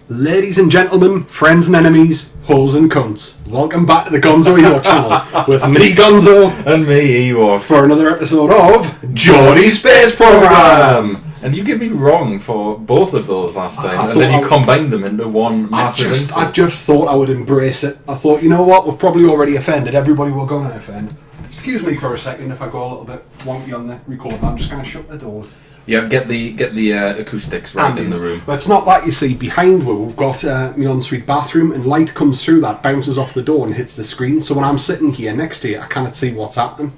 Ladies and gentlemen, friends and enemies, hoes and cunts, welcome back to the Gonzo Ewok channel with me, Gonzo, and me, Ewok, for another episode of Geordie Space Program. And you get me wrong for both of those last time, and then you combined them into one massive insult. I just thought I would embrace it. I thought, you know what, we've probably already offended everybody we're going to offend. Excuse me for a second if I go a little bit wonky on the recording. I'm just going to shut the door. Yeah, get the acoustics right in the room. But it's not that, you see. Behind where we've got my ensuite bathroom, and light comes through that, bounces off the door and hits the screen. So when I'm sitting here next to you, I cannot see what's happening.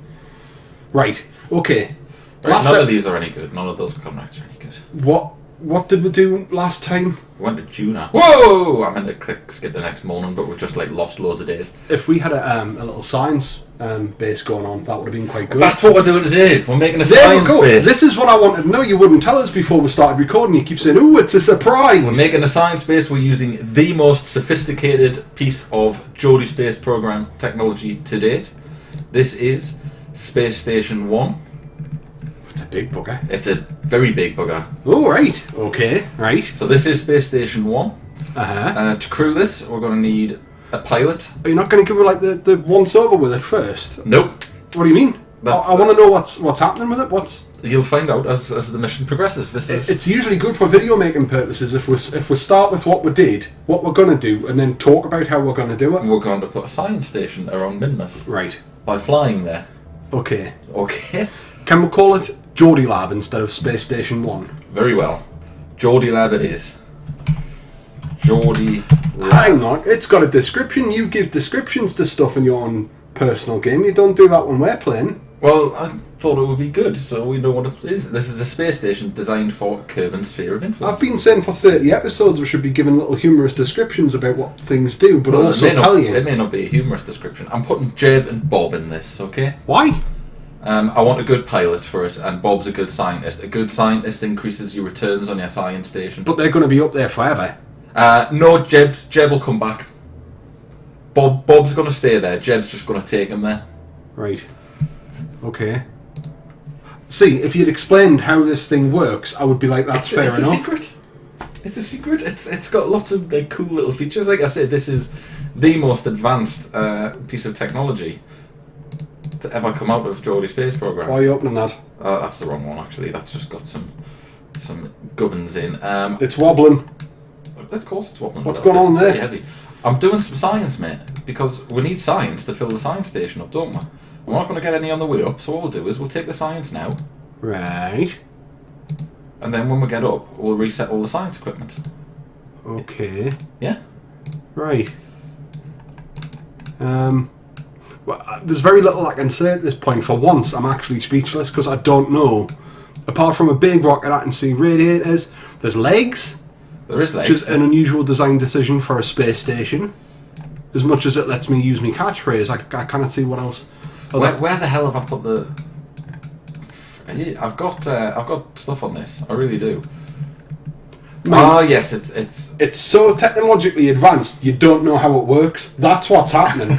Right, okay. Right, none of these are any good. None of those comments are any good. What did we do last time? We went to Juna. Whoa! I meant to skip the next morning, but we've just lost loads of days. If we had a little science base going on, that would have been quite good. That's what we're doing today. We're making a science base. This is what I wanted to know. You wouldn't tell us before we started recording. You keep saying, "Ooh, it's a surprise." We're making a science base. We're using the most sophisticated piece of Geordie Space Program technology to date. This is Space Station 1. It's a big bugger. It's a very big bugger. Oh, right. Okay, right. So this is Space Station 1. Uh-huh. To crew this, we're going to need a pilot. Are you not going to give her the once over with it first? Nope. What do you mean? I want to know what's happening with it. You'll find out as the mission progresses. It's usually good for video making purposes if we start with what we did, what we're going to do, and then talk about how we're going to do it. We're going to put a science station around Minmus. Right. By flying there. Okay. Okay. Can we call it Geordie Lab instead of Space Station 1? Very well. Geordie Lab it is. Geordie Lab. Hang on, it's got a description. You give descriptions to stuff in your own personal game. You don't do that when we're playing. Well, I thought it would be good, so we know what it is. This is a space station designed for Kerbal Sphere of Influence. I've been saying for 30 episodes we should be giving little humorous descriptions about what things do, but also tell you. It may not be a humorous description. I'm putting Jeb and Bob in this, okay? Why? I want a good pilot for it, and Bob's a good scientist. A good scientist increases your returns on your science station. But they're going to be up there forever. No, Jeb will come back. Bob's going to stay there. Jeb's just going to take him there. Right. Okay. See, if you'd explained how this thing works, I would be like, that's fair enough. It's a secret. It's got lots of cool little features. Like I said, this is the most advanced piece of technology to ever come out of Geordie Space Program. Why are you opening that? That's the wrong one, actually. That's just got some gubbins in. It's wobbling. Of course it's wobbling. What's going on there? It's heavy. I'm doing some science, mate, because we need science to fill the science station up, don't we? We're not going to get any on the way up, so what we'll do is we'll take the science now. Right. And then when we get up, we'll reset all the science equipment. Okay. Yeah? Right. Well, there's very little I can say at this point. For once, I'm actually speechless because I don't know. Apart from a big rocket I can see radiators, there's legs. There is legs. Which is an unusual design decision for a space station. As much as it lets me use my catchphrase, I cannot see what else. Where the hell have I put the? I've got stuff on this. I really do. Yes, it's so technologically advanced. You don't know how it works. That's what's happening.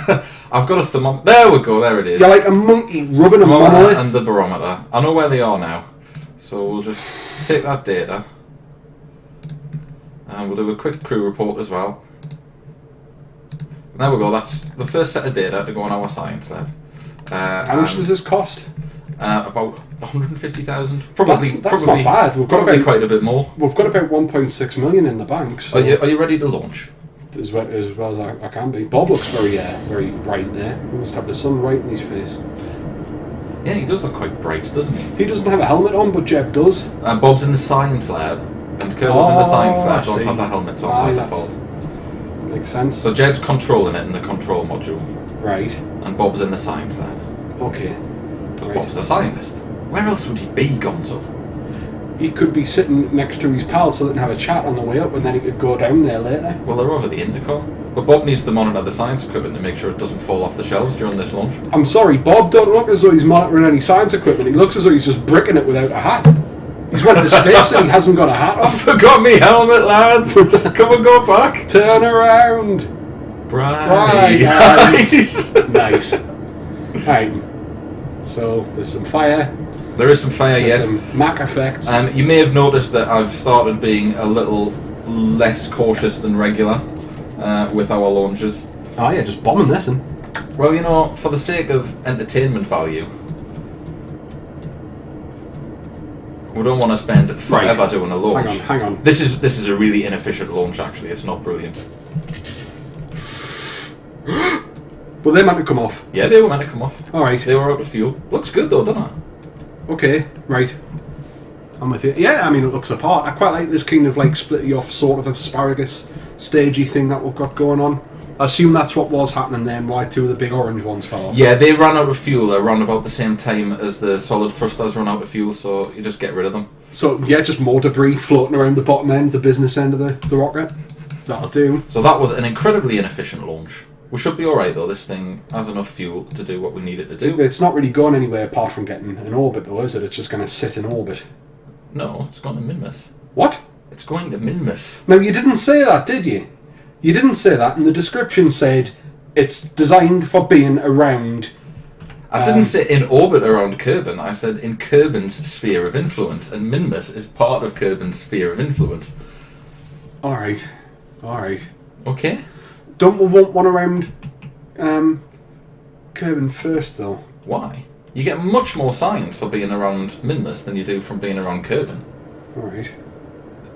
I've got a thermometer. There we go. There it is. You're like a monkey rubbing a monolith. And the barometer. I know where they are now, so we'll just take that data, and we'll do a quick crew report as well. There we go. That's the first set of data to go on our science lab. How much does this cost? About 150,000. Probably not bad. We've got probably quite a bit more. We've got about 1.6 million in the bank. So are you ready to launch? As well as I can be. Bob looks very bright there. He must have the sun right in his face. Yeah, he does look quite bright, doesn't he? He doesn't have a helmet on, but Jeb does. Bob's in the science lab, and Kerbal's in the science lab. Don't have the helmets on by default. Makes sense. So Jeb's controlling it in the control module. Right. And Bob's in the science lab. Okay. Because Bob's the scientist. Where else would he be, Gonzo? He could be sitting next to his pal so they can have a chat on the way up, and then he could go down there later. Well, they're over the intercom. But Bob needs to monitor the science equipment to make sure it doesn't fall off the shelves during this launch. I'm sorry, Bob don't look as though he's monitoring any science equipment. He looks as though he's just bricking it without a hat. He's went to space and he hasn't got a hat on. I forgot me helmet, lads! Come and go back! Turn around! Bright! Nice! Nice. Right. So, there's some fire. There is some fire, There's yes. some Mac effects. You may have noticed that I've started being a little less cautious than regular with our launches. Oh yeah, just bombing this in. Well, you know, for the sake of entertainment value, we don't want to spend forever doing a launch. Hang on. This is a really inefficient launch, actually. It's not brilliant. But they're meant to come off. Yeah, they were meant to come off. Alright. They were out of fuel. Looks good though, doesn't it? Okay, right. I'm with you. Yeah, I mean, it looks apart. I quite like this kind of like splitty off sort of asparagus stagey thing that we've got going on. I assume that's what was happening then, why two of the big orange ones fell off. Yeah, they ran out of fuel around about the same time as the solid thrusters run out of fuel, so you just get rid of them. So, yeah, just more debris floating around the bottom end, the business end of the rocket. That'll do. So that was an incredibly inefficient launch. We should be alright though, this thing has enough fuel to do what we need it to do. It's not really going anywhere apart from getting an orbit though, is it? It's just going to sit in orbit. No, it's going to Minmus. What? It's going to Minmus. No, you didn't say that, did you? You didn't say that, and the description said it's designed for being around... I didn't say in orbit around Kerbin, I said in Kerbin's sphere of influence, and Minmus is part of Kerbin's sphere of influence. Alright. Okay? Don't we want one around Kerbin first, though? Why? You get much more science for being around Minmus than you do from being around Kerbin. Alright.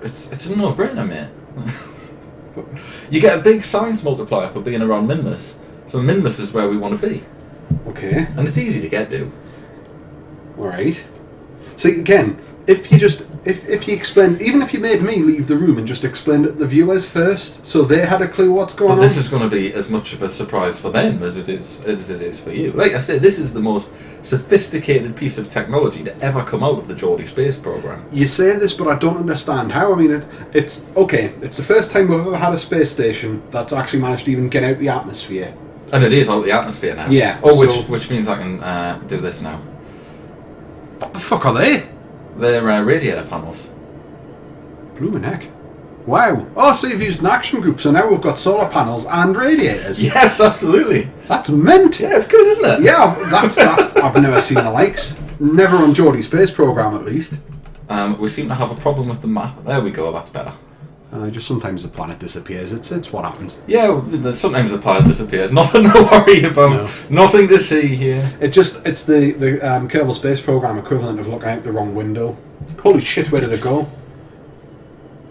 It's a no-brainer, mate. You get a big science multiplier for being around Minmus. So Minmus is where we want to be. Okay. And it's easy to get to. Alright. See, again, if you explained, even if you made me leave the room and just explained it to the viewers first, so they had a clue what's going on. But this is going to be as much of a surprise for them as it is for you. Like I said, this is the most sophisticated piece of technology to ever come out of the Geordie Space Program. You say this, but I don't understand how. I mean, it's okay. It's the first time we've ever had a space station that's actually managed to even get out the atmosphere. And it is out of the atmosphere now. Yeah. Oh, so which means I can do this now. What the fuck are they? They're radiator panels. Blooming heck. Wow. Oh, so you've used an action group, so now we've got solar panels and radiators. Yes, absolutely. That's mint. Yeah, it's good, isn't it? Yeah, that's that. I've never seen the likes. Never on Geordie Space Program, at least. We seem to have a problem with the map. There we go, that's better. Just sometimes the planet disappears. It's what happens. Yeah, sometimes the planet disappears. Nothing to worry about. No. Nothing to see here. It's the Kerbal Space Program equivalent of looking out the wrong window. Holy shit, where did it go?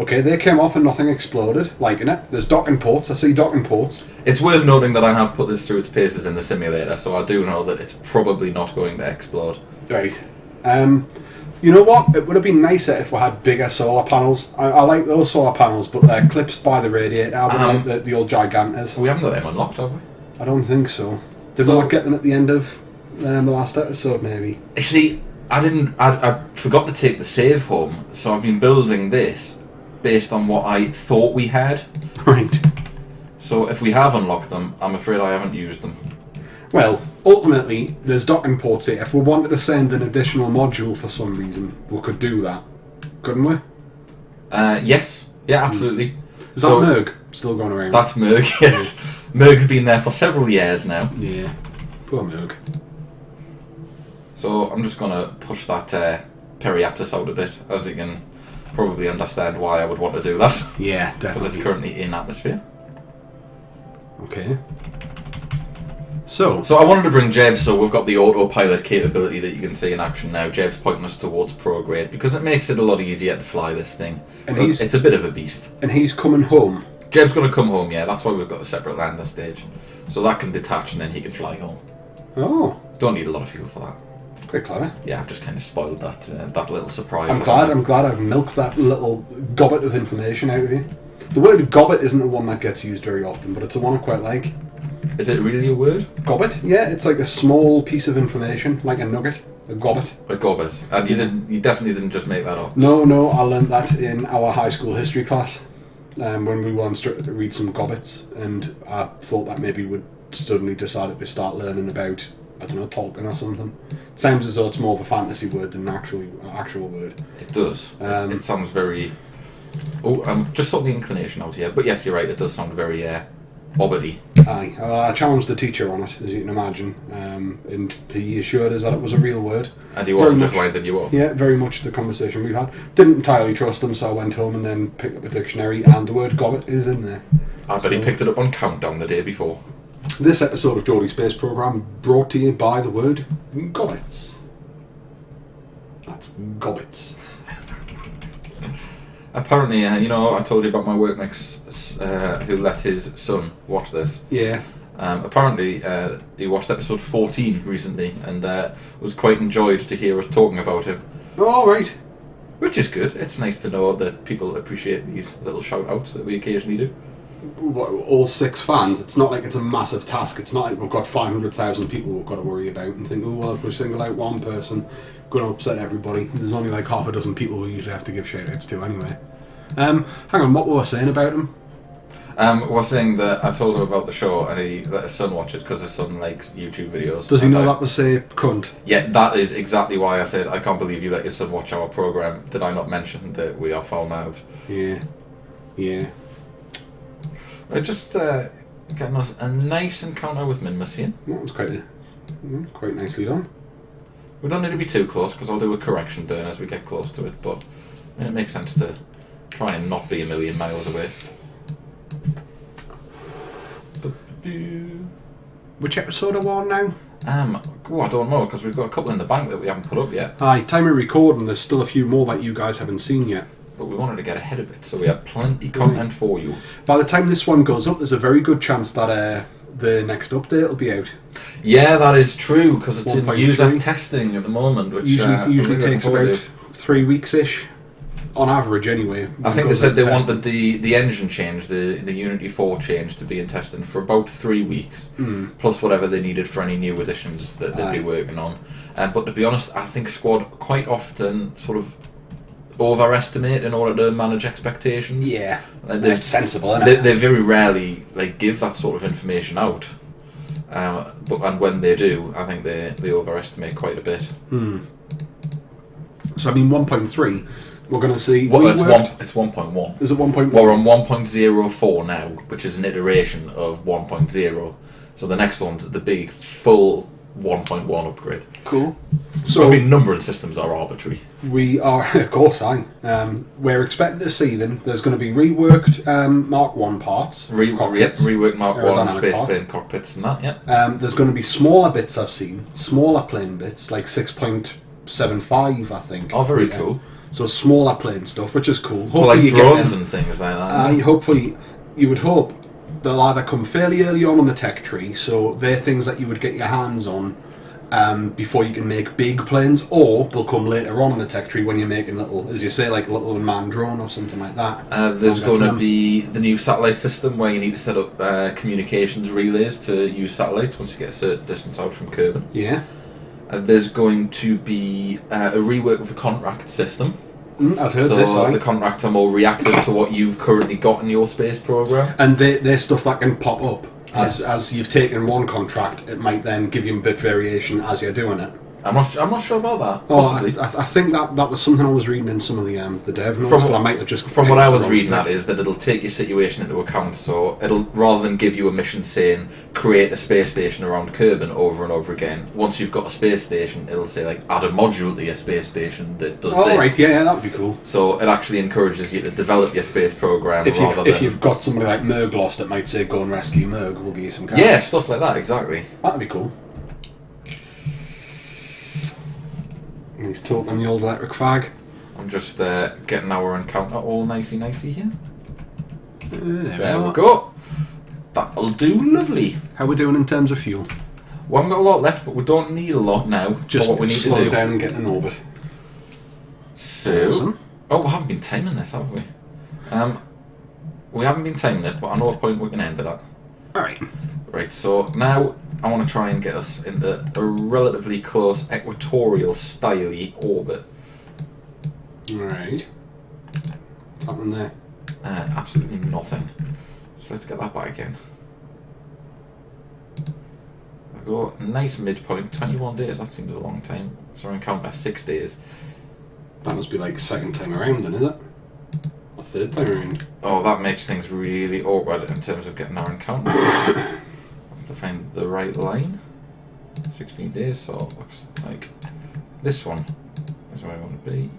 Okay, they came off and nothing exploded. Liking it. There's docking ports. I see docking ports. It's worth noting that I have put this through its paces in the simulator, so I do know that it's probably not going to explode. Right. You know what? It would have been nicer if we had bigger solar panels. I like those solar panels, but they're clipped by the radiator. I would like the old Gigantas. We haven't got them unlocked, have we? I don't think so. Did we not get them at the end of the last episode, maybe? You see, I forgot to take the save home, so I've been building this based on what I thought we had. Right. So if we have unlocked them, I'm afraid I haven't used them. Well, ultimately, there's docking ports here. If we wanted to send an additional module for some reason, we could do that. Couldn't we? Yes. Yeah, absolutely. Is that Merg still going around? That's Merg, yes. Merg's been there for several years now. Yeah. Poor Merg. So I'm just going to push that periaptus out a bit, as you can probably understand why I would want to do that. Yeah, definitely. Because it's currently in atmosphere. Okay. So I wanted to bring Jeb, so we've got the autopilot capability that you can see in action now. Jeb's pointing us towards prograde because it makes it a lot easier to fly this thing. And it's a bit of a beast. And he's coming home. Jeb's going to come home, yeah. That's why we've got a separate lander stage. So that can detach and then he can fly home. Oh. Don't need a lot of fuel for that. Quite clever. Yeah, I've just kind of spoiled that little surprise. I'm glad I've milked that little gobbet of information out of you. The word gobbet isn't the one that gets used very often, but it's the one I quite like. Is it really a word? Gobbet? Yeah, it's like a small piece of information, like a nugget. A gobbet. A gobbet. And you definitely didn't just make that up. No, I learned that in our high school history class when we were instructed to read some gobbets, and I thought that maybe we'd suddenly decided to start learning about, I don't know, Tolkien or something. It sounds as though it's more of a fantasy word than an actual word. It does. It sounds very... Oh, just saw the inclination out here. But yes, you're right, it does sound very orbity. Aye. I challenged the teacher on it, as you can imagine, and he assured us that it was a real word. And he wasn't Very just much. winding you up. Yeah, very much the conversation we've had. Didn't entirely trust him, so I went home and then picked up a dictionary, and the word gobbet is in there. I bet he picked it up on Countdown the day before. This episode of Geordie Space Program brought to you by the word gobbets. That's gobbets. Apparently, I told you about my workmate's who let his son watch this. Yeah. Apparently, he watched episode 14 recently and was quite enjoyed to hear us talking about him. All right. Which is good. It's nice to know that people appreciate these little shout-outs that we occasionally do. All 6 fans, it's not like it's a massive task. It's not like we've got 500,000 people we've got to worry about and think, oh, well, if we single out one person, going to upset everybody. There's only like half a dozen people we usually have to give shout-outs to anyway. Hang on, what were we saying about him? We're saying that I told him about the show and he let his son watch it because his son likes YouTube videos. Does he know that we say cunt? Yeah, that is exactly why I said, I can't believe you let your son watch our programme. Did I not mention that we are foul-mouthed? Yeah. Yeah. Just getting us a nice encounter with Minmus here. That was quite nicely done. We don't need to be too close because I'll do a correction burn as we get close to it, but it makes sense to try and not be a million miles away. Which episode are we on now? I don't know because we've got a couple in the bank that we haven't put up yet. Aye, time of recording, there's still a few more that you guys haven't seen yet. But we wanted to get ahead of it, so we have plenty content for you. By the time this one goes up, there's a very good chance that the next update will be out. Yeah, that is true because it's in 1.3. user testing at the moment, which Usually takes about 3 weeks-ish, on average anyway. I think they said they wanted the engine change, the Unity 4 change to be in testing for about 3 weeks, plus whatever they needed for any new additions that they'd be working on. But to be honest, I think Squad quite often sort of overestimate in order to manage expectations. Yeah, that's sensible, isn't it? They very rarely give that sort of information out. And when they do, I think they overestimate quite a bit. So I mean, 1.3, we're going to see. Well, it's 1.1. Is it 1.1? We're on 1.04 now, which is an iteration of 1.0. So the next one's the big full 1.1 upgrade. Cool. So I mean, numbering systems are arbitrary. We are, of course, we're expecting to see them. There's going to be reworked Mark 1 parts. Reworked Mark 1 space parts. plane cockpits and that, yeah. There's going to be smaller bits I've seen. Smaller plane bits, like 6.75, I think. Oh, very cool. So smaller plane stuff, which is cool. For like drones and things like that. Hopefully, you would hope they'll either come fairly early on the tech tree, so they're things that you would get your hands on before you can make big planes, or they'll come later on in the tech tree when you're making little, as you say, like a little unmanned drone or something like that. There's going to be the new satellite system where you need to set up communications relays to use satellites once you get a certain distance out from Kerbal. Yeah. There's going to be a rework of the contract system. I'd heard this. So the contracts are more reactive to what you've currently got in your space program. And they're stuff that can pop up. As you've taken one contract, it might then give you a bit of variation as you're doing it. I'm not sure about that. Possibly. I think that was something I was reading in some of the dev notes, but I might have just... From what I was reading, that is that it'll take your situation into account, so it'll, rather than give you a mission saying, create a space station around Kerbal over and over again, once you've got a space station, it'll say, like, add a module to your space station that does this. Oh, right, yeah, that would be cool. So it actually encourages you to develop your space program if you've got somebody like Merg lost, it might say, go and rescue Merg, we'll give you some cash. Yeah, stuff like that, exactly. That'd be cool. He's talking the old electric fag. I'm just getting our encounter all nicey here. There we go. go. That'll do lovely. How we doing in terms of fuel? We haven't got a lot left, but we don't need a lot now. Just for what we need to slow do. down and get in orbit. So, awesome. Oh, we haven't been timing this, have we? We haven't been timing it, but I know what point we can end it at. Alright. Right, so now I want to try and get us into a relatively close equatorial styly orbit. Alright. What's happening there? Absolutely nothing. So let's get that back again. I go nice midpoint, 21 days, that seems a long time. So I encounter 6 days. That must be like second time around then, is it? Or third time around. Oh, that makes things really awkward in terms of getting our encounter. I have to find the right line. 16 days, so it looks like this one is where I want to be.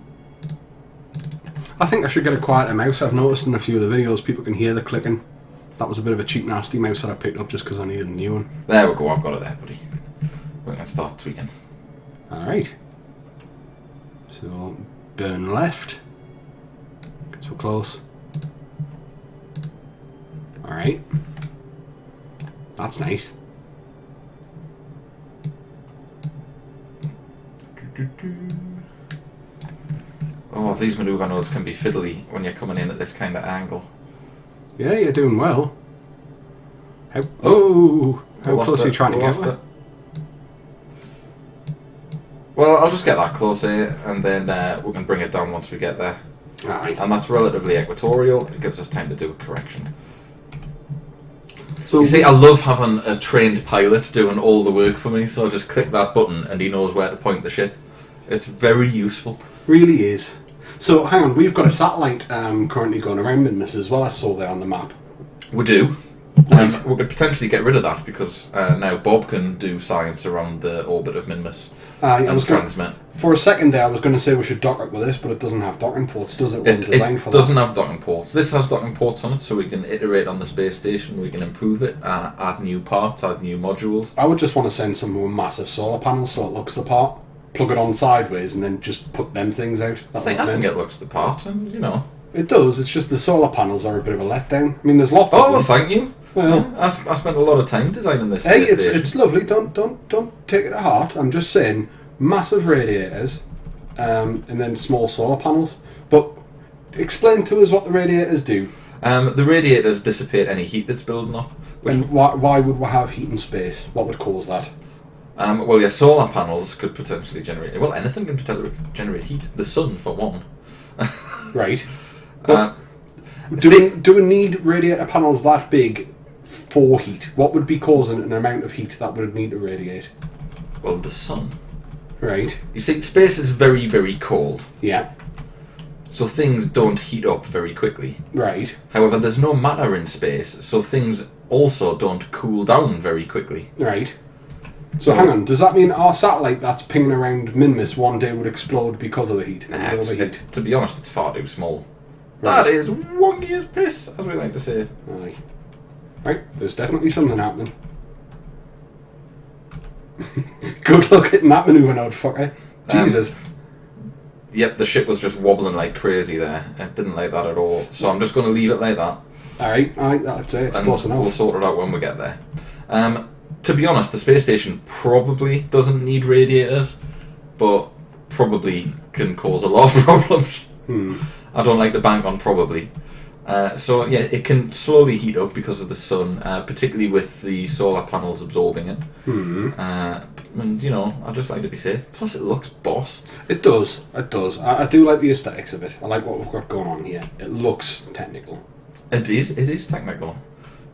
I think I should get a quieter mouse. I've noticed in a few of the videos people can hear the clicking. That was a bit of a cheap, nasty mouse that I picked up just because I needed a new one. There we go, I've got it there, buddy. We're going to start tweaking. Alright. So, burn left. Gets we're close. Alright. That's nice. Oh, these manoeuvre nodes can be fiddly when you're coming in at this kind of angle. Yeah, you're doing well. How close are you trying to get with? Well, I'll just get that close here, and then we can bring it down once we get there. Aye. And that's relatively equatorial. It gives us time to do a correction. So you see, I love having a trained pilot doing all the work for me, so I just click that button and he knows where to point the ship. It's very useful. Really is. So, hang on, we've got a satellite currently going around Minmus as well, I saw there on the map. We do. We could potentially get rid of that because now Bob can do science around the orbit of Minmus and transmit. For a second there, I was going to say we should dock it with this, but it doesn't have docking ports, does it? It wasn't designed for that. It doesn't have docking ports. This has docking ports on it, so we can iterate on the space station, we can improve it, add new parts, add new modules. I would just want to send some more massive solar panels so it looks the part, plug it on sideways, and then just put them things out. I think it looks the part, and you know. It does, it's just the solar panels are a bit of a letdown. I mean, there's lots of them. Oh, thank you. Well, I spent a lot of time designing this space station. It's lovely, don't take it to heart. I'm just saying, massive radiators, and then small solar panels. But explain to us what the radiators do. The radiators dissipate any heat that's building up. And why would we have heat in space? What would cause that? Well, your solar panels could potentially generate... Well, anything can potentially generate heat. The sun, for one. Right. Do we need radiator panels that big for heat? What would be causing an amount of heat that would need to radiate? Well, the sun. Right. You see, space is very, very cold. Yeah. So things don't heat up very quickly. Right. However, there's no matter in space, so things also don't cool down very quickly. Right. So hang on, does that mean our satellite that's pinging around Minmus one day would explode because of the heat? To be honest, it's far too small. Right. That is wonky as piss, as we like to say. Aye. Right, there's definitely something happening. Good luck hitting that manoeuvre node, fucker. Jesus. Yep, the ship was just wobbling like crazy there. I didn't like that at all. So I'm just going to leave it like that. Alright, that's it. It's close enough. We'll sort it out when we get there. To be honest, the space station probably doesn't need radiators, but probably can cause a lot of problems. I don't like the bank on probably. So yeah, it can slowly heat up because of the sun, particularly with the solar panels absorbing it. And you know, I just like to be safe. Plus, it looks boss. It does. It does. I do like the aesthetics of it. I like what we've got going on here. It looks technical. It is. It is technical.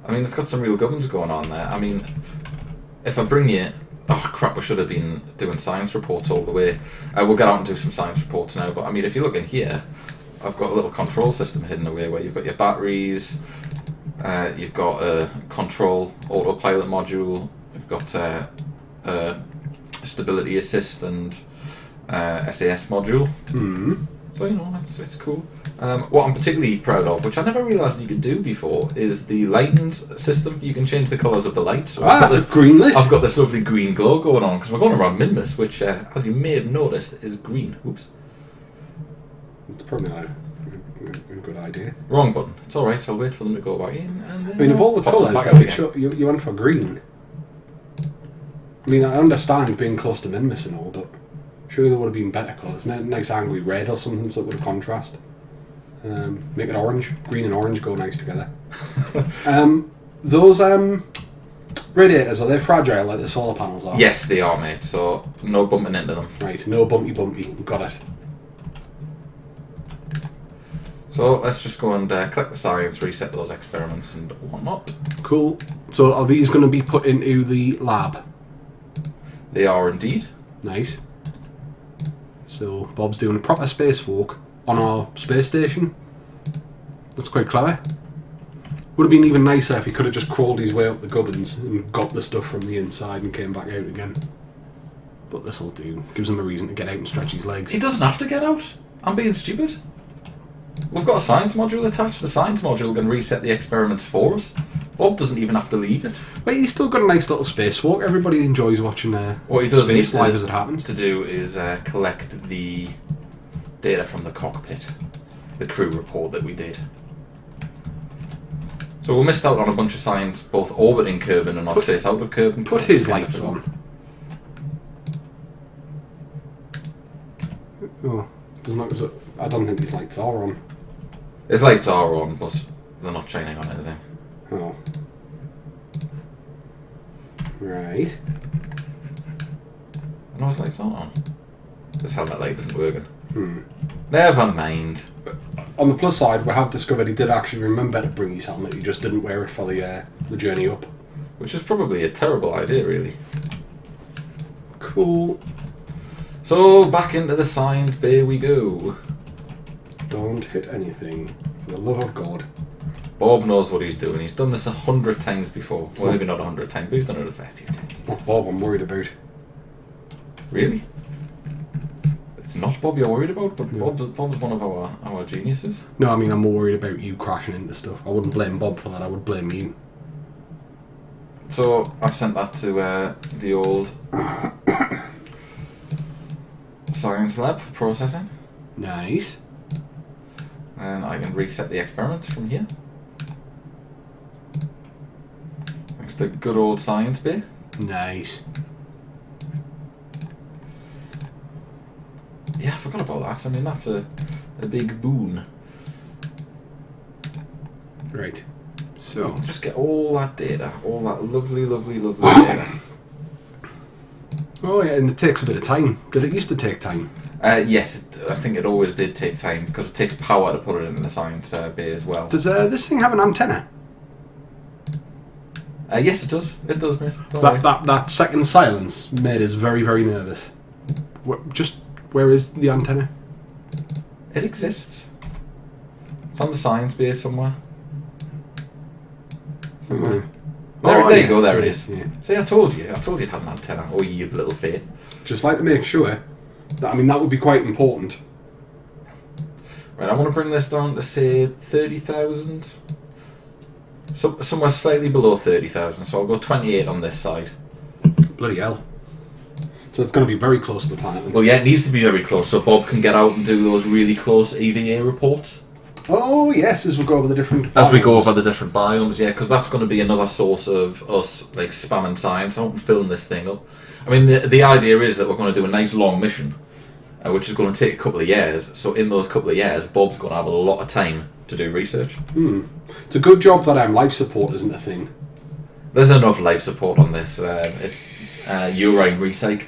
I mean, it's got some real guns going on there. I mean, if I bring you... Oh, crap, we should have been doing science reports all the way. We'll get out and do some science reports now, but I mean, if you look in here, I've got a little control system hidden away where you've got your batteries, you've got a control autopilot module, you've got a stability assist and SAS module. So, you know, it's cool. What I'm particularly proud of, which I never realised you could do before, is the lighting system. You can change the colours of the lights. So that's a green lit. I've got this lovely green glow going on, because we're going around Minmus, which, as you may have noticed, is green. Oops. It's probably not a good idea. Wrong button. It's alright, I'll wait for them to go back in. And then, I mean, of all the colours that we showed, you went for green. I mean, I understand being close to Minmus and all, but surely there would have been better colours. Maybe a nice angry red or something so it would contrast. Make it orange. Green and orange go nice together. Those radiators, are they fragile like the solar panels are? Yes, they are, mate, so no bumping into them. Right, no bumpy. Got it. So let's just go and click the science, reset those experiments and whatnot. Cool. So are these going to be put into the lab? They are indeed. Nice. So Bob's doing a proper spacewalk on our space station. That's quite clever. Would have been even nicer if he could have just crawled his way up the gubbins and got the stuff from the inside and came back out again. But this'll do. Gives him a reason to get out and stretch his legs. He doesn't have to get out. I'm being stupid. We've got a science module attached. The science module can reset the experiments for us. Bob doesn't even have to leave it. But he's still got a nice little spacewalk. Everybody enjoys watching what he does space live as it happens. To do is collect the data from the cockpit. The crew report that we did. So we missed out on a bunch of science, both orbiting Kerbin and not space out of Kerbin. Put his lights on. Oh, doesn't look as I don't think these lights are on. His lights are on, but they're not shining on anything. Oh. Right. No, his lights aren't on. His helmet light isn't working. Never mind. On the plus side, we have discovered he did actually remember to bring his helmet. He just didn't wear it for the journey up. Which is probably a terrible idea, really. Cool. So, back into the science bay we go. Don't hit anything. For the love of God. Bob knows what he's doing. He's done this 100 times before. Well, maybe not 100 times, but he's done it a fair few times. Not Bob I'm worried about. Really? It's not Bob you're worried about, but Bob's one of our geniuses. No, I mean, I'm more worried about you crashing into stuff. I wouldn't blame Bob for that, I would blame you. So, I've sent that to the old science lab for processing. Nice. And I can reset the experiments from here. Thanks to good old science bay. Nice. Yeah, I forgot about that. I mean, that's a big boon. Right. So, just get all that data. All that lovely, lovely, lovely data. Oh yeah, and it takes a bit of time. Did it used to take time? Yes, I think it always did take time, because it takes power to put it in the science bay as well. Does this thing have an antenna? Yes, it does. It does, mate. Don't worry. That second silence made us very, very nervous. Where is the antenna? It exists. It's on the science bay somewhere. Somewhere. There you go, there it is. Yeah. See, I told you it had an antenna. Oh, you have little faith. Just like to make sure. That would be quite important. Right, I want to bring this down to, say, 30,000. Somewhere slightly below 30,000, so I'll go 28 on this side. Bloody hell. So it's going to be very close to the planet then. Well, yeah, it needs to be very close, so Bob can get out and do those really close EVA reports. Oh, yes, as we go over the different biomes. As we go over the different biomes, yeah, because that's going to be another source of us, like, spamming science. I want to fill this thing up. I mean, the idea is that we're going to do a nice long mission, which is going to take a couple of years. So in those couple of years, Bob's going to have a lot of time to do research. It's a good job that life support isn't a thing. There's enough life support on this. It's urine recyc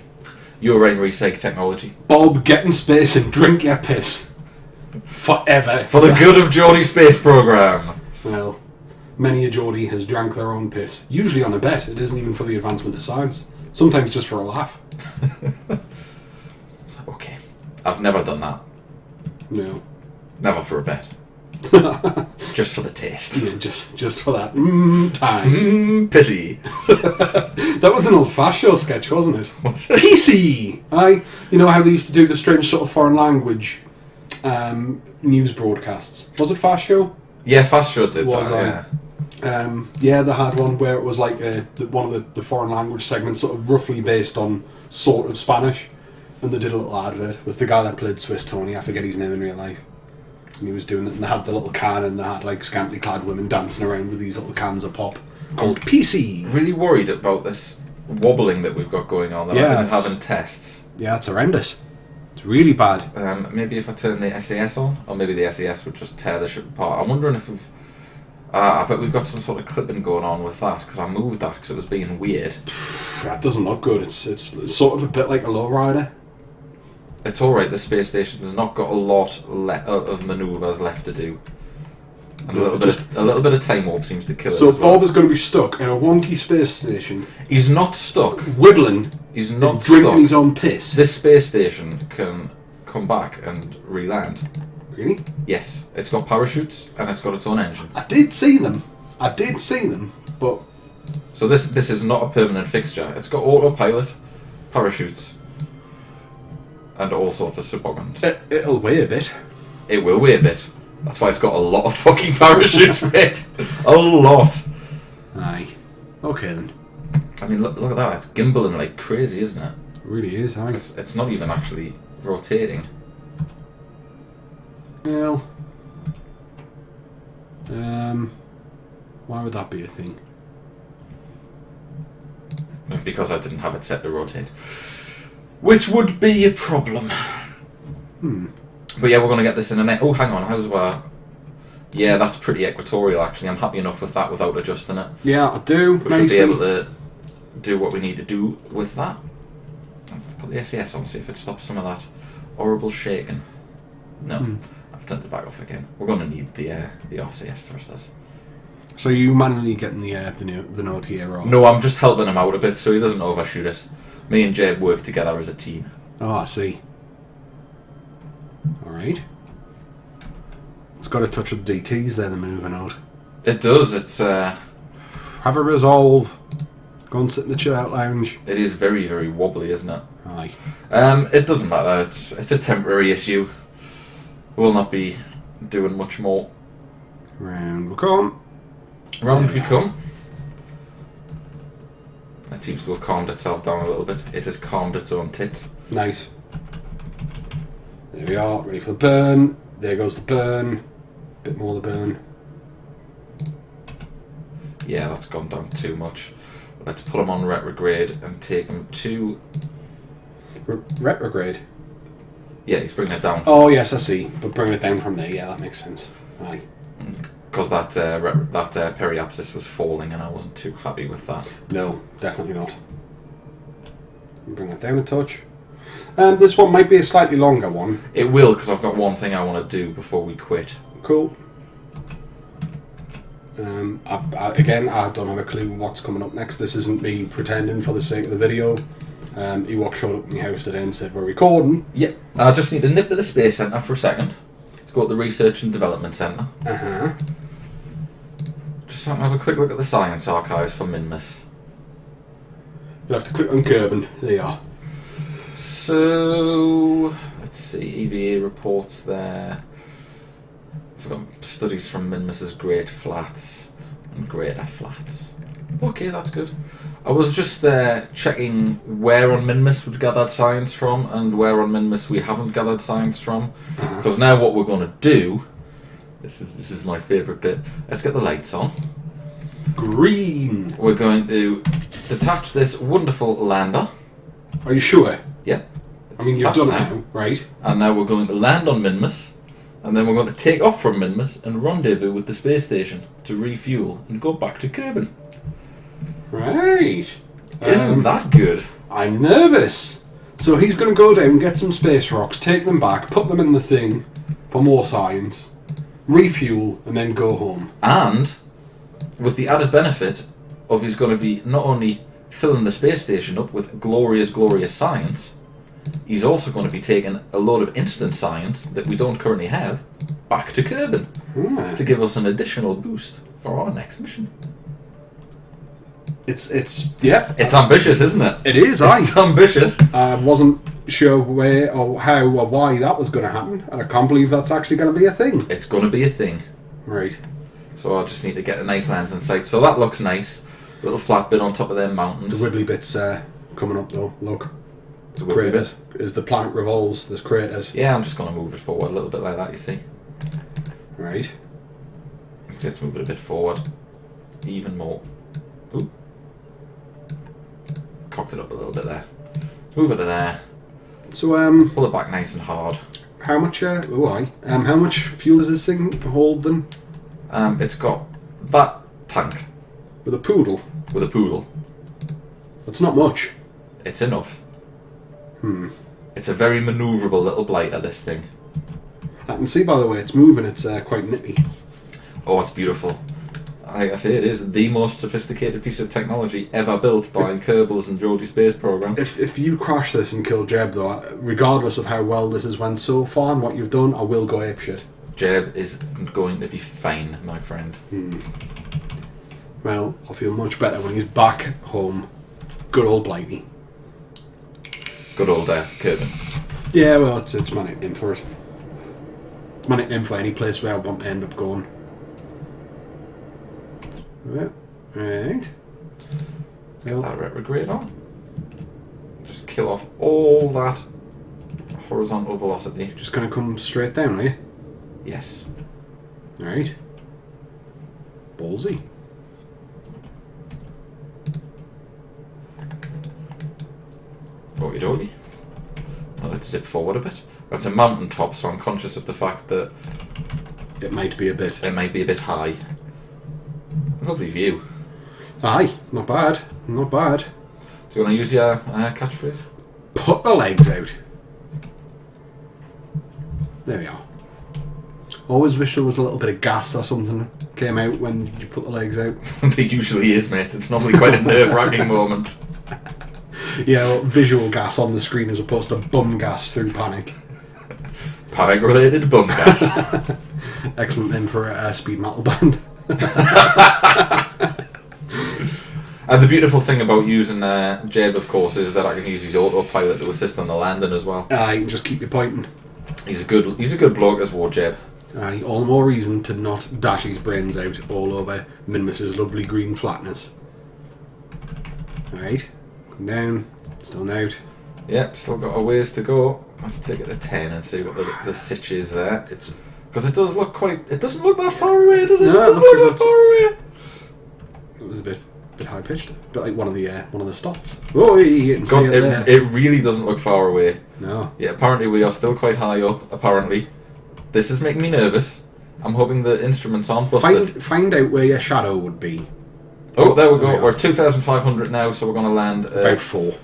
technology. Bob, get in space and drink your piss. Forever. For the good of Geordie Space Program. Well, many a Geordie has drank their own piss. Usually on a bet. It isn't even for the advancement of science. Sometimes just for a laugh. Okay. I've never done that. No. Never for a bet. Just for the taste. Yeah, just for that time. Pissy. That was an old Fast Show sketch, wasn't it? What's it? PC! You know how they used to do the strange sort of foreign language news broadcasts? Was it Fast Show? Yeah, Fast Show did Was that, yeah. Yeah, they had one where it was like one of the foreign language segments, sort of roughly based on sort of Spanish, and they did a little advert with the guy that played Swiss Tony. I forget his name in real life. And he was doing it, and they had the little can, and they had like scantily clad women dancing around with these little cans of pop called PC. Really worried about this wobbling that we've got going on that I didn't have in tests. Yeah, it's horrendous. It's really bad. Maybe if I turn the SAS on, or maybe the SAS would just tear the ship apart. I'm wondering if we've... I bet we've got some sort of clipping going on with that, because I moved that because it was being weird. That doesn't look good. It's sort of a bit like a lowrider. It's alright, the space station's not got a lot of manoeuvres left to do. And a little bit of time warp seems to kill it. So as well. Bob is going to be stuck in a wonky space station. He's not stuck. Wibbling. He's not and drinking stuck. his own piss. This space station can come back and re-land. Really? Yes, it's got parachutes and it's got its own engine. I did see them, but... So this is not a permanent fixture. It's got autopilot, parachutes, and all sorts of toboggans. It'll weigh a bit. It will weigh a bit. That's why it's got a lot of fucking parachutes for it. A lot. Aye. Okay then. I mean, look at that. It's gimbaling like crazy, isn't it? It really is, aye. It's not even actually rotating. Well... why would that be a thing? Because I didn't have it set to rotate. Which would be a problem. But yeah, we're going to get this in a net. Oh, hang on, how's our... Yeah, that's pretty equatorial, actually. I'm happy enough with that without adjusting it. Yeah, I do. We should be able to do what we need to do with that. Put the SES on, see if it stops some of that horrible shaking. No, I've turned it back off again. We're going to need the RCS thrusters. So you manually getting the node here, or...? No, I'm just helping him out a bit so he doesn't overshoot it. Me and Jeb work together as a team. Oh, I see. Alright. It's got a touch of DTs there, the mover node. It does, it's... Have a resolve. Go and sit in the chill out lounge. It is very, very wobbly, isn't it? Aye. It doesn't matter, it's a temporary issue. We'll not be doing much more. Round we come. Round we come. It seems to have calmed itself down a little bit. It has calmed its own tits. Nice. There we are, ready for the burn. There goes the burn. Bit more of the burn. Yeah, that's gone down too much. Let's put them on retrograde and take them to... Retrograde? Yeah, he's bringing it down. Oh, yes, I see. But bring it down from there, yeah, that makes sense. Aye. Because that periapsis was falling and I wasn't too happy with that. No, definitely not. Bring it down a touch. This one might be a slightly longer one. It will, because I've got one thing I want to do before we quit. Cool. Again, I don't have a clue what's coming up next. This isn't me pretending for the sake of the video. Ewok showed up in my house today and said we're recording. Yep. I just need to nip to the Space Centre for a second. Let's go to the Research and Development Centre. Just have a quick look at the science archives for Minmus. You'll have to click on Kerbal. There you are. So, let's see, EVA reports there. We've got studies from Minmus's Great Flats and Greater Flats. Okay, that's good. I was just checking where on Minmus we'd gathered science from and where on Minmus we haven't gathered science from. Because now what we're going to do, this is my favourite bit, let's get the lights on. Green! We're going to detach this wonderful lander. Are you sure? Yeah. I mean, you've done it now, right? And now we're going to land on Minmus, and then we're going to take off from Minmus and rendezvous with the space station to refuel and go back to Kerbal. Right. Isn't that good? I'm nervous. So he's going to go down, get some space rocks, take them back, put them in the thing for more science, refuel, and then go home. And with the added benefit of he's going to be not only filling the space station up with glorious, glorious science, he's also going to be taking a load of instant science that we don't currently have back to Kerbal to give us an additional boost for our next mission. It's ambitious, isn't it? It is, aye. It's ambitious. I wasn't sure where or how or why that was going to happen, and I can't believe that's actually going to be a thing. It's going to be a thing. Right. So I just need to get a nice land in sight. So that looks nice. Little flat bit on top of them mountains. The wibbly bit's coming up though. Look. The craters. As the planet revolves, there's craters. Yeah, I'm just going to move it forward a little bit like that, you see. Right. Let's move it a bit forward. Even more. Ooh. Cocked it up a little bit there. Let's move it to there. So, pull it back nice and hard. How much, how much fuel does this thing hold then? It's got that tank. With a poodle? With a poodle. That's not much. It's enough. It's a very manoeuvrable little blighter, this thing. I can see by the way it's moving, it's quite nippy. Oh, it's beautiful. like I say, it is the most sophisticated piece of technology ever built by Kerbal's and Geordie Space Program. If you crash this and kill Jeb, though, regardless of how well this has went so far and what you've done, I will go apeshit. Jeb is going to be fine, my friend. Well, I'll feel much better when he's back home. Good old Blighty. Good old Kerbin. Yeah, well, it's my nickname for it. It's my nickname for any place where I want to end up going. Right. Get that retrograde on. Just kill off all that horizontal velocity. Just gonna come straight down, are you? Yes. Right. Ballsy. Okie dokie. Well, let's zip forward a bit. That's a mountaintop, so I'm conscious of the fact that It might be a bit. it might be a bit high. Lovely view. Aye, not bad. Not bad. Do you want to use your catchphrase? Put the legs out. There we are. Always wish there was a little bit of gas or something came out when you put the legs out. There usually is, mate. It's normally quite a nerve-wracking moment. Yeah, well, visual gas on the screen as opposed to bum gas through panic. Panic-related bum gas. Excellent name for a speed metal band. And the beautiful thing about using Jeb, of course, is that I can use his autopilot to assist on the landing as well. You can just keep you pointing. He's a good bloke as well, Jeb. All the more reason to not dash his brains out all over Minmus's lovely green flatness. Alright, come down, still out. Yep, still got a ways to go. Let's take it to 10 and see what the sitch is there. Because it does look quite... It doesn't look that far away, does it? No, it doesn't look that far away. It was a bit high pitched, a bit like one of the stots. Oh, you can see it there. It really doesn't look far away. No. Yeah, apparently we are still quite high up. Apparently, this is making me nervous. I'm hoping the instruments aren't busted. Find out where your shadow would be. Oh, there we go. We're 2,500 now, so we're going to land about 4.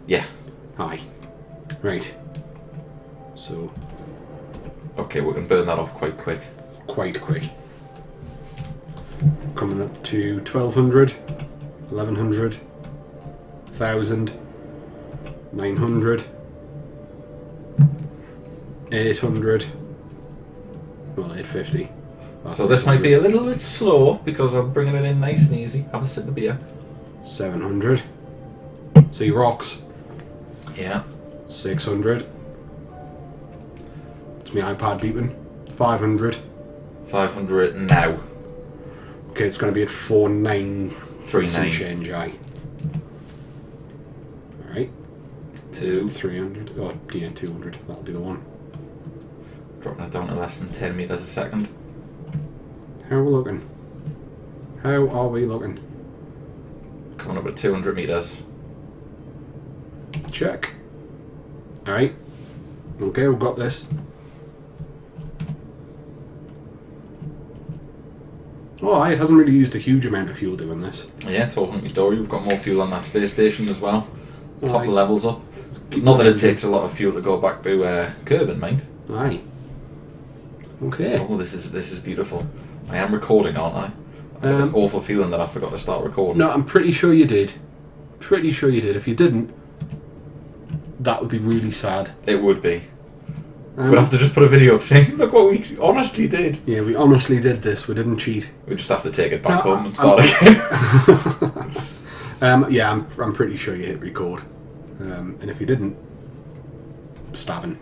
Yeah. Aye. Right. So. Okay, we can burn that off quite quick. Quite quick. Coming up to 1,200, 1,100, 1,000, 900, 800, well, 850. So this might be a little bit slow because I'm bringing it in nice and easy. Have a sip of beer. 700. See rocks. Yeah. 600. It's my iPad beeping. 500. 500 now. Okay, it's going to be at 4,939 some change, aye. Alright. 300. Oh, yeah, 200. That'll be the one. Dropping it down to less than 10 metres a second. How are we looking? How are we looking? Coming up at 200 metres. Check. Alright. Okay, we've got this. Oh, it hasn't really used a huge amount of fuel doing this. Yeah, it's all hunky-dory. We've got more fuel on that space station as well. Top the levels up. Keep Not that it takes a lot of fuel to go back to Kerbin, mind. Aye. Okay. Oh, this is beautiful. I am recording, aren't I? I've got this awful feeling that I forgot to start recording. No, I'm pretty sure you did. Pretty sure you did. If you didn't, that would be really sad. It would be. We'd have to just put a video up saying, look what we honestly did. Yeah, we honestly did this. We didn't cheat. We just have to take it back home and start again. Yeah, I'm pretty sure you hit record. And if you didn't, stabbing.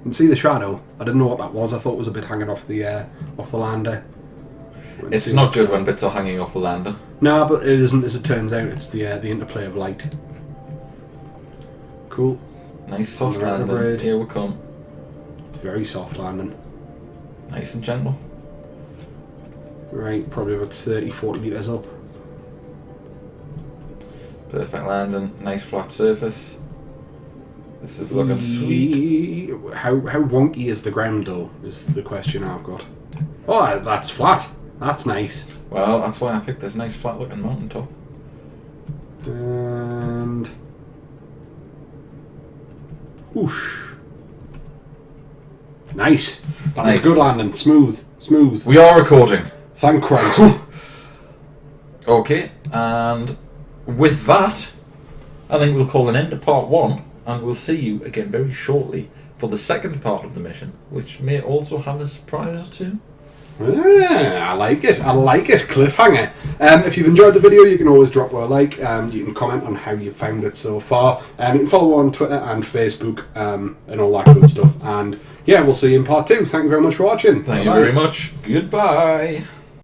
And see the shadow? I didn't know what that was. I thought it was a bit hanging off the lander. It's not good when bits are hanging off the lander. No, but it isn't, as it turns out. It's the interplay of light. Cool. Nice soft landing. Retrograde. Here we come. Very soft landing. Nice and gentle. Right, probably about 30-40 metres up. Perfect landing. Nice flat surface. This is looking sweet. How wonky is the ground though, is the question I've got. Oh, that's flat. That's nice. Well, that's why I picked this nice flat looking mountaintop. And... whoosh. Nice. That was a good landing. Smooth. We are recording. Thank Christ. Okay, and with that, I think we'll call an end to part 1, and we'll see you again very shortly for the second part of the mission, which may also have a surprise too. I like it. Cliffhanger. If you've enjoyed the video, you can always drop a like. You can comment on how you found it so far. You can follow on Twitter and Facebook and all that good stuff. And yeah, we'll see you in part 2. Thank you very much for watching. Thank you very much. Goodbye.